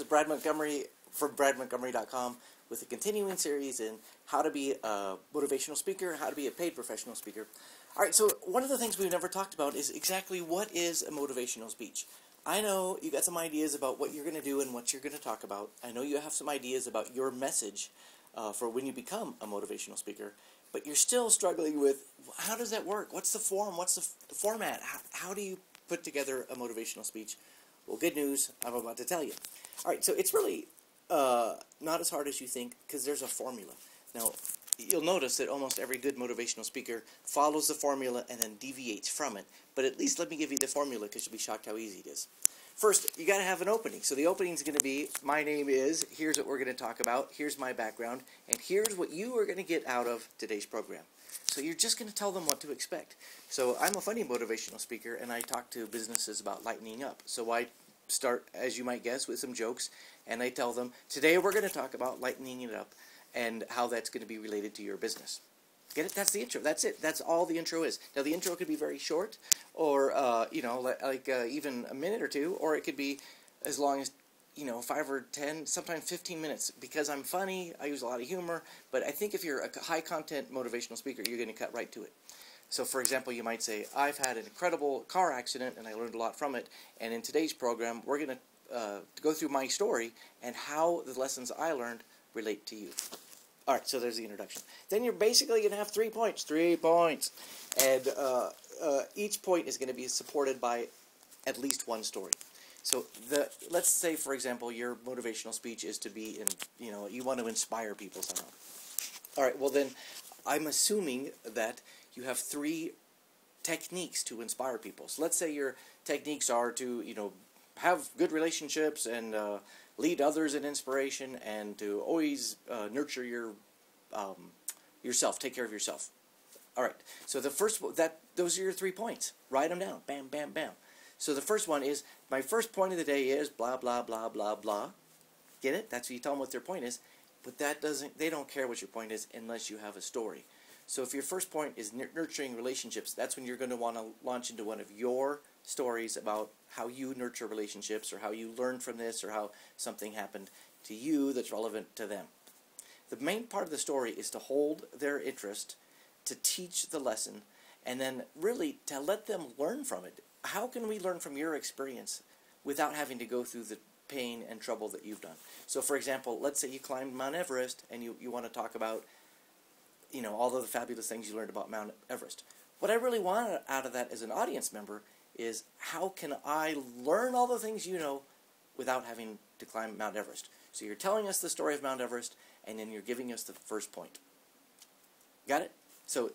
Brad Montgomery from BradMontgomery.com with a continuing series in how to be a motivational speaker, how to be a paid professional speaker. All right, so one of the things we've never talked about is exactly what is a motivational speech. I know you got some ideas about what you're going to do and what you're going to talk about. I know you have some ideas about your message for when you become a motivational speaker, but you're still struggling with how does that work? What's the form? What's the format? How do you put together a motivational speech? Well, good news, I'm about to tell you. All right, so it's really not as hard as you think because there's a formula. Now, you'll notice that almost every good motivational speaker follows the formula and then deviates from it. But at least let me give you the formula because you'll be shocked how easy it is. First, you got to have an opening. So the opening is going to be, my name is, here's what we're going to talk about, here's my background, and here's what you are going to get out of today's program. So you're just going to tell them what to expect. So I'm a funny motivational speaker, and I talk to businesses about lightening up. So I start, as you might guess, with some jokes, and I tell them, today we're going to talk about lightening it up and how that's going to be related to your business. Get it? That's the intro. That's it. That's all the intro is. Now, the intro could be very short, or, even a minute or two, or it could be as long as, 5 or 10, sometimes 15 minutes. Because I'm funny, I use a lot of humor, but I think if you're a high-content motivational speaker, you're going to cut right to it. So, for example, you might say, I've had an incredible car accident, and I learned a lot from it, and in today's program, we're going to go through my story and how the lessons I learned relate to you. All right, so there's the introduction. Then you're basically going to have 3 points. 3 points. And each point is going to be supported by at least one story. So let's say, for example, your motivational speech is to be, you want to inspire people somehow. All right, well then, I'm assuming that you have 3 techniques to inspire people. So let's say your techniques are to, have good relationships and lead others in inspiration, and to always nurture yourself, take care of yourself. All right. So those are your 3 points. Write them down. Bam, bam, bam. So the first one is, my first point of the day is blah, blah, blah, blah, blah. Get it? That's what you tell them what their point is. But they don't care what your point is unless you have a story. So if your first point is nurturing relationships, that's when you're going to want to launch into one of your stories about how you nurture relationships, or how you learned from this, or how something happened to you that's relevant to them. The main part of the story is to hold their interest, to teach the lesson, and then really to let them learn from it. How can we learn from your experience without having to go through the pain and trouble that you've done? So, for example, let's say you climbed Mount Everest and you want to talk about all of the fabulous things you learned about Mount Everest. What I really want out of that as an audience member is, how can I learn all the things you know without having to climb Mount Everest? So you're telling us the story of Mount Everest, and then you're giving us the first point. Got it? So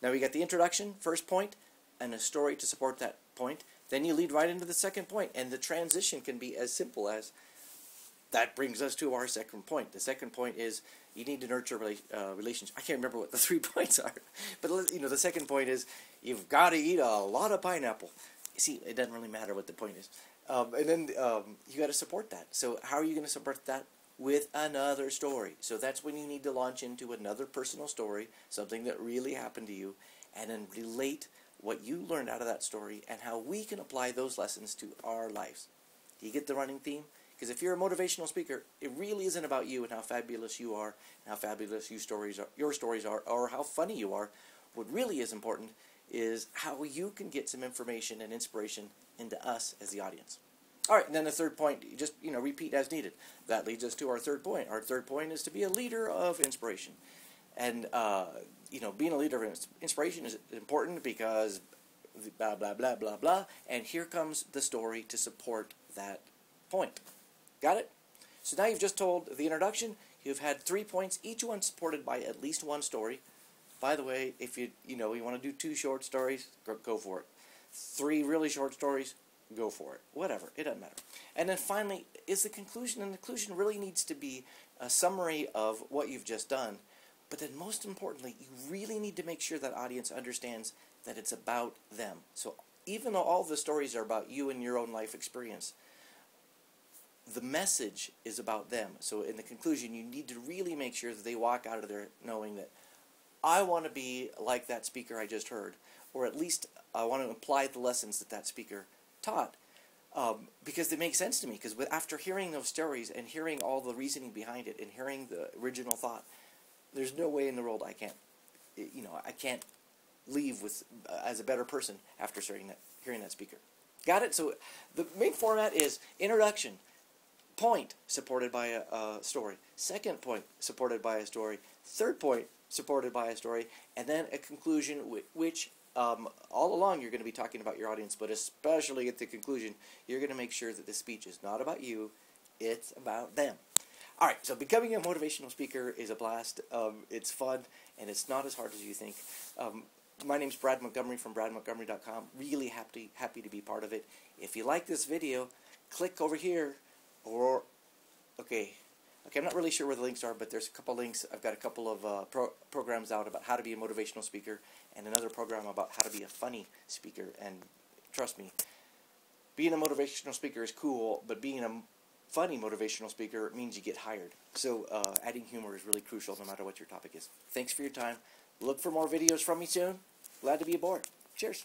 now we got the introduction, first point, and a story to support that point. Then you lead right into the second point, and the transition can be as simple as, that brings us to our second point. The second point is, you need to nurture relationships. I can't remember what the 3 points are. But, the second point is, you've got to eat a lot of pineapple. See, it doesn't really matter what the point is. And then you got to support that. So how are you going to support that? With another story. So that's when you need to launch into another personal story, something that really happened to you, and then relate what you learned out of that story and how we can apply those lessons to our lives. Do you get the running theme? Because if you're a motivational speaker, it really isn't about you and how fabulous you are, and how fabulous your stories are, or how funny you are. What really is important is how you can get some information and inspiration into us as the audience. All right, and then the third point, just repeat as needed. That leads us to our third point. Our third point is to be a leader of inspiration. And, being a leader of inspiration is important because blah, blah, blah, blah, blah. And here comes the story to support that point. Got it? So now you've just told the introduction. You've had 3 points, each one supported by at least one story. By the way, if you want to do 2 short stories, go for it. 3 really short stories, go for it. Whatever, it doesn't matter. And then finally is the conclusion, and the conclusion really needs to be a summary of what you've just done. But then most importantly, you really need to make sure that audience understands that it's about them. So even though all the stories are about you and your own life experience, the message is about them. So in the conclusion, you need to really make sure that they walk out of there knowing that I want to be like that speaker I just heard, or at least I want to apply the lessons that speaker taught. because they make sense to me. Because after hearing those stories and hearing all the reasoning behind it and hearing the original thought, there's no way in the world I can't leave with as a better person after hearing that speaker. Got it? So the main format is introduction, point supported by a story, second point supported by a story, third point supported by a story, and then a conclusion which all along you're going to be talking about your audience, but especially at the conclusion, you're going to make sure that the speech is not about you, it's about them. All right, so becoming a motivational speaker is a blast. It's fun, and it's not as hard as you think. My name's Brad Montgomery from bradmontgomery.com. Really happy to be part of it. If you like this video, click over here, or, okay, I'm not really sure where the links are, but there's a couple links. I've got a couple of programs out about how to be a motivational speaker, and another program about how to be a funny speaker. And trust me, being a motivational speaker is cool, but being a funny motivational speaker means you get hired. So adding humor is really crucial no matter what your topic is. Thanks for your time. Look for more videos from me soon. Glad to be aboard. Cheers.